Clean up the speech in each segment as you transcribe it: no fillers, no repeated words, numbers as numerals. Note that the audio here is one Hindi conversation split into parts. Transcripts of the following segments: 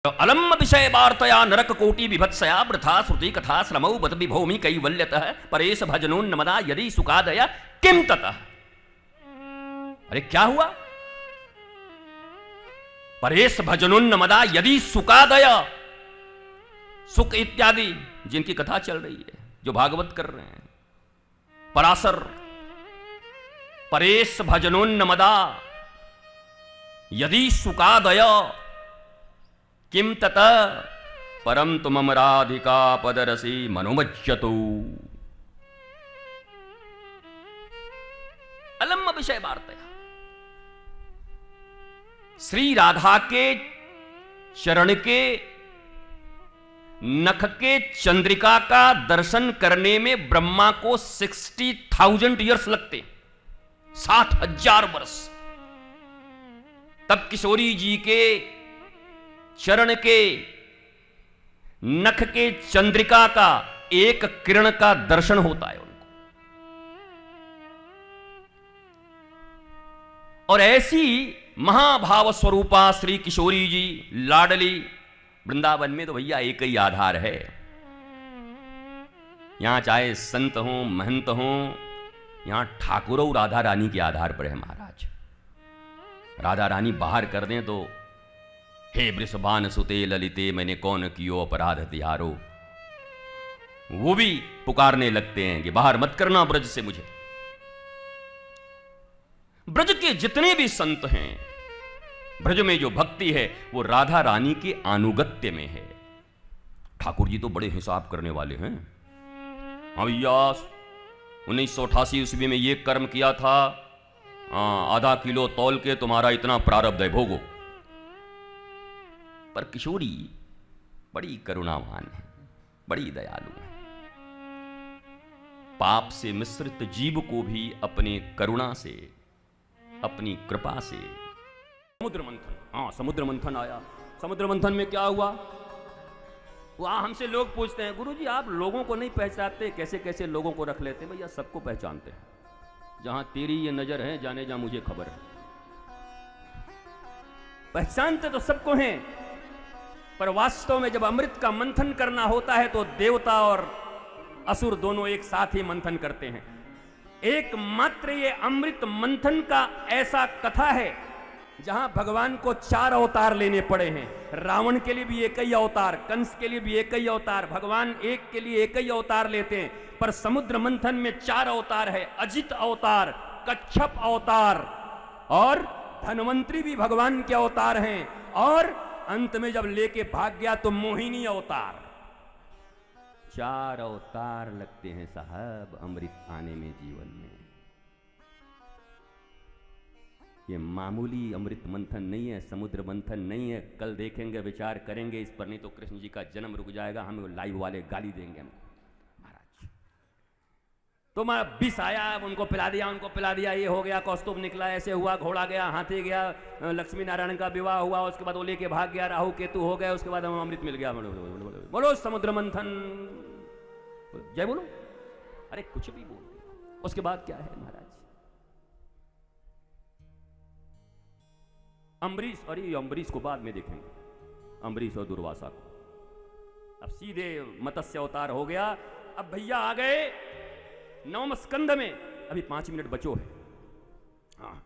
अलम विषय वार्तया नरक कोटि विभत्सया वृथा श्रुति कथा श्रमौ बत विभौमि कैवल्यतः परेश भजनोन्नमदा यदि सुखादय किम ततः। अरे क्या हुआ? परेश भजनोन्नमदा यदि सुखादय, सुख इत्यादि जिनकी कथा चल रही है, जो भागवत कर रहे हैं, पराशर परेश भजनोन्नमदा यदि सुखादय किम तत परम तुमम राधिका पदरसी मनोमज्जतु। अलम विषय वार्तया, श्री राधा के चरण के नख के चंद्रिका का दर्शन करने में ब्रह्मा को 60,000 ईयर्स लगते, 60,000 वर्ष। तब किशोरी जी के चरण के नख के चंद्रिका का एक किरण का दर्शन होता है उनको। और ऐसी महाभाव स्वरूपा श्री किशोरी जी लाडली, वृंदावन में तो भैया एक ही आधार है। यहां चाहे संत हो महंत हो, यहां ठाकुर और राधा रानी के आधार पर है महाराज। राधा रानी बाहर कर दें तो हे वृषभान सुते ललिते मैंने कौन कियो अपराध तिहारो, वो भी पुकारने लगते हैं कि बाहर मत करना ब्रज से मुझे। ब्रज के जितने भी संत हैं, ब्रज में जो भक्ति है वो राधा रानी के अनुगत्य में है। ठाकुर जी तो बड़े हिसाब करने वाले हैं। हाँ भैया 1988 ईस्वी में ये कर्म किया था, आधा किलो तौल के तुम्हारा इतना प्रारब्ध है, भोगो। पर किशोरी बड़ी करुणावान है, बड़ी दयालु है। पाप से मिश्रित जीव को भी अपने करुणा से, अपनी कृपा से। समुद्र मंथन, हाँ समुद्र मंथन आया। समुद्र मंथन में क्या हुआ? वहां हमसे लोग पूछते हैं, गुरुजी आप लोगों को नहीं पहचानते, कैसे कैसे लोगों को रख लेते? भैया सबको पहचानते हैं। जहां तेरी ये नजर है जाने जा मुझे खबर है। पहचानते तो सबको हैं, पर वास्तव में जब अमृत का मंथन करना होता है तो देवता और असुर दोनों एक साथ ही मंथन करते हैं। एकमात्र ये अमृत मंथन का ऐसा कथा है जहां भगवान को 4 अवतार लेने पड़े हैं। रावण के लिए भी एक ही अवतार, कंस के लिए भी एक ही अवतार, भगवान एक के लिए एक ही अवतार लेते हैं। पर समुद्र मंथन में 4 अवतार है। अजित अवतार, कच्छप अवतार और धन्वंतरी भी भगवान के अवतार हैं। और अंत में जब लेके भाग गया तो मोहिनी अवतार। 4 अवतार लगते हैं साहब अमृत आने में जीवन में। ये मामूली अमृत मंथन नहीं है, समुद्र मंथन नहीं है। कल देखेंगे, विचार करेंगे इस पर, नहीं तो कृष्ण जी का जन्म रुक जाएगा, हमें लाइव वाले गाली देंगे हमको। महाराज तो मैं विष आया, उनको पिला दिया, उनको पिला दिया, ये हो गया, कौस्तुभ निकला, ऐसे हुआ, घोड़ा गया, हाथी गया, लक्ष्मी नारायण का विवाह हुआ, उसके बाद वो लेके भाग गया, राहु केतु हो गया, उसके बाद हमें अमृत मिल गया। बोलो समुद्र मंथन, जय बोलो। अरे कुछ भी बोल। उसके बाद क्या है महाराज? अम्बरीश, अरे अम्बरीश को बाद में देखेंगे, अम्बरीश और दुर्वासा को। अब सीधे मत्स्य अवतार हो गया। अब भैया आ गए 9वें स्कंद में, अभी 5 मिनट बचो है। हाँ,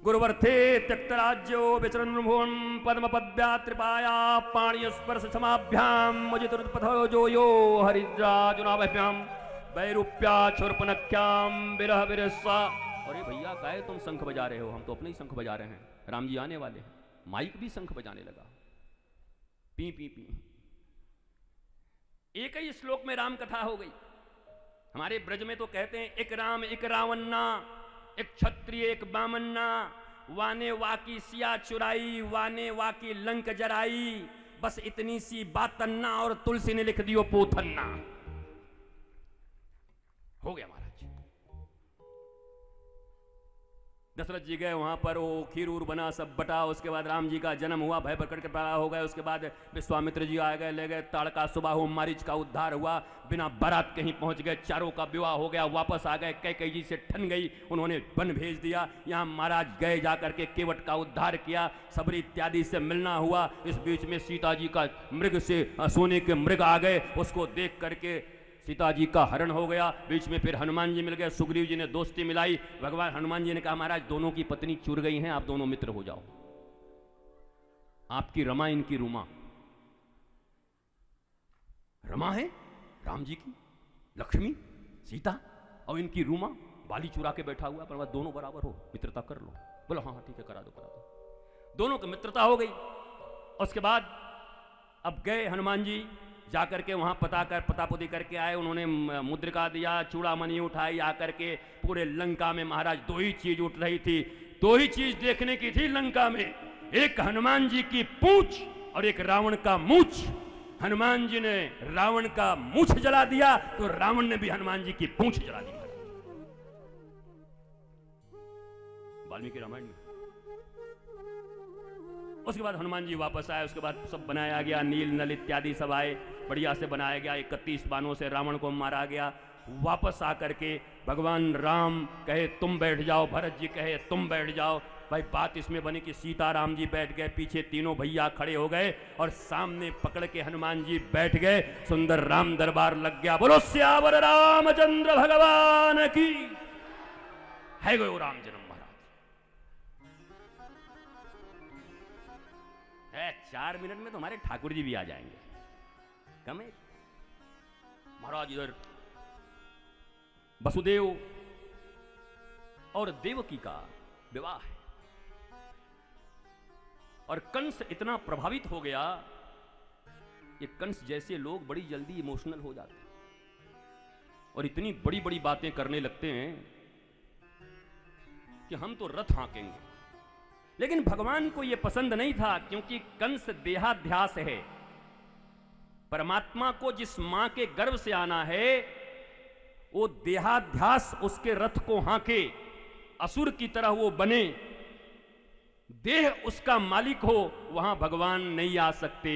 गुरुवर्थे त्यक्तराज्यो विचरण भुवन पद्म पद्यात्रिपाया पाणि स्पर्श समाभ्याम मुझे तुरंत पथो जो यो हरिद्राजुनाभ्याम वैरूप्या छुर्पनख्याम विरह विरसा। अरे भैया काहे तुम शंख बजा रहे हो? हम तो अपने ही शंख बजा रहे हैं। राम जी आने वाले हैं, माइक भी शंख बजाने लगा, पी पी पी। एक ही श्लोक में राम कथा हो गई। हमारे ब्रज में तो कहते हैं एक राम एक रावन्ना, एक क्षत्रिय एक बामन्ना, वाने वाकी सिया चुराई, वाने वाकी लंक जराई, बस इतनी सी बात तन्ना और तुलसी ने लिख दियो पोथन्ना। हो गया महाराज। दशरथ जी गए वहां पर, वो खीर उर बना, सब बटा। उसके बाद राम जी का जन्म हुआ, भय प्रकट के पैदा हो गए। उसके बाद विश्वामित्र जी आ गए, ले गए। ताड़का सुबह हो, मारीच का उद्धार हुआ, बिना बारात कहीं पहुंच गए। चारों का विवाह हो गया, वापस आ गए। कैकेयी जी से ठन गई, उन्होंने वन भेज दिया। यहाँ महाराज गए, जाकर के केवट का उद्धार किया, सबरी इत्यादि से मिलना हुआ। इस बीच में सीता जी का मृग से सोने के मृग आ गए, उसको देख करके सीता जी का हरण हो गया। बीच में फिर हनुमान जी मिल गए, सुग्रीव जी ने दोस्ती मिलाई। भगवान हनुमान जी ने कहा महाराज दोनों की पत्नी चुर गई हैं, आप दोनों मित्र हो जाओ। आपकी रमा, इनकी रुमा। रमा है राम जी की, लक्ष्मी सीता, और इनकी रुमा बाली चुरा के बैठा हुआ। पर दोनों बराबर हो, मित्रता कर लो। बोलो हाँ हाँ ठीक है, करा दो करा दो। दोनों की मित्रता हो गई। उसके बाद अब गए हनुमान जी, जाकर के वहां पतापुती करके आए। उन्होंने मुद्रिका दिया, चूड़ामणि उठाई। आकर के पूरे लंका में महाराज दो ही चीज उठ रही थी, दो ही चीज देखने की थी लंका में, एक हनुमान जी की पूंछ और एक रावण का मूछ। हनुमान जी ने रावण का मूछ जला दिया तो रावण ने भी हनुमान जी की पूंछ जला दी। वाल्मीकि रामायण में। उसके बाद हनुमान जी वापस आए। उसके बाद सब बनाया गया, नील नल इत्यादि सब आए, बढ़िया से बनाया गया। 31 बाणों से रावण को मारा गया। वापस आकर के भगवान राम कहे तुम बैठ जाओ, भरत जी कहे तुम बैठ जाओ। भाई बात इसमें बनी कि सीताराम जी बैठ गए, पीछे तीनों भैया खड़े हो गए और सामने पकड़ के हनुमान जी बैठ गए। सुंदर राम दरबार लग गया। बोलो सियावर रामचंद्र भगवान की है। गो राम जन्म महाराज है। 4 मिनट में तो हमारे ठाकुर जी भी आ जाएंगे। कम है महाराज। इधर वसुदेव और देवकी का विवाह है और कंस इतना प्रभावित हो गया। ये कंस जैसे लोग बड़ी जल्दी इमोशनल हो जाते हैं और इतनी बड़ी बड़ी बातें करने लगते हैं कि हम तो रथ हाँकेंगे। लेकिन भगवान को यह पसंद नहीं था, क्योंकि कंस देहाध्यास है। परमात्मा को जिस मां के गर्भ से आना है वो देहाध्यास उसके रथ को हाँके, असुर की तरह वो बने, देह उसका मालिक हो, वहां भगवान नहीं आ सकते।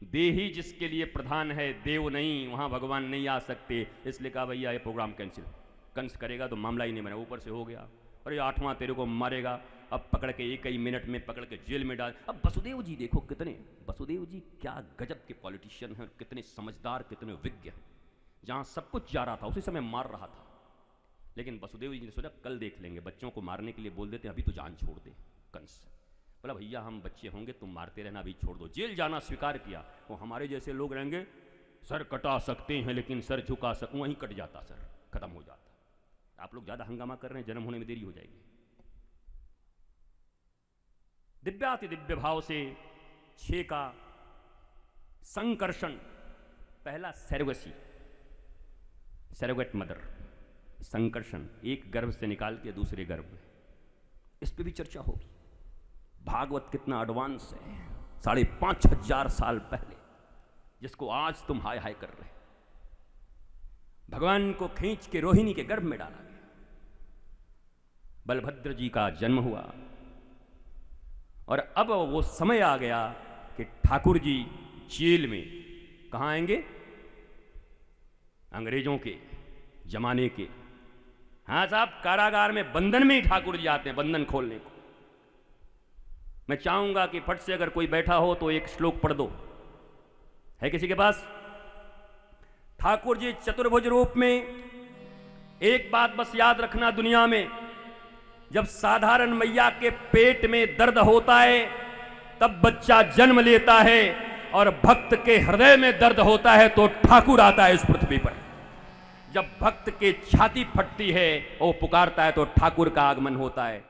देही जिसके लिए प्रधान है, देव नहीं, वहां भगवान नहीं आ सकते। इसलिए कहा भैया ये प्रोग्राम कैंसिल। कंस करेगा तो मामला ही नहीं बना। ऊपर से हो गया, अरे 8वां तेरे को मारेगा। अब पकड़ के एक ही मिनट में पकड़ के जेल में डाल। अब वसुदेव जी देखो कितने, वसुदेव जी क्या गजब के पॉलिटिशियन हैं, कितने समझदार, कितने विज्ञ हैं। जहां सब कुछ जा रहा था उसी समय मार रहा था, लेकिन वसुदेव जी ने सोचा कल देख लेंगे। बच्चों को मारने के लिए बोल देते, अभी तो जान छोड़ दे। कंस बोला भैया हम बच्चे होंगे, तुम मारते रहना, अभी छोड़ दो। जेल जाना स्वीकार किया। वो हमारे जैसे लोग रहेंगे, सर कटा सकते हैं लेकिन सर झुका वहीं कट जाता, सर खत्म हो जाता। आप लोग ज्यादा हंगामा कर रहे हैं, जन्म होने में देरी हो जाएगी। दिव्याति दिव्य भाव से 6 का संकर्षण। पहला सैरोगेसी, सैरोगेट मदर, संकर्षण, एक गर्भ से निकाल के दूसरे गर्भ में। इस पे भी चर्चा होगी। भागवत कितना एडवांस है, 5,500 साल पहले, जिसको आज तुम हाय हाय कर रहे। भगवान को खींच के रोहिणी के गर्भ में डाला गया। बलभद्र जी का जन्म हुआ और अब वो समय आ गया कि ठाकुर जी जेल में कहाँ आएंगे? अंग्रेजों के जमाने के। हाँ साहब, कारागार में बंधन में ही ठाकुर जी आते हैं, बंधन खोलने को। मैं चाहूंगा कि फट से अगर कोई बैठा हो तो एक श्लोक पढ़ दो। है किसी के पास? ठाकुर जी चतुर्भुज रूप में। एक बात बस याद रखना, दुनिया में जब साधारण मैया के पेट में दर्द होता है तब बच्चा जन्म लेता है, और भक्त के हृदय में दर्द होता है तो ठाकुर आता है इस पृथ्वी पर। जब भक्त के छाती फटती है और पुकारता है तो ठाकुर का आगमन होता है।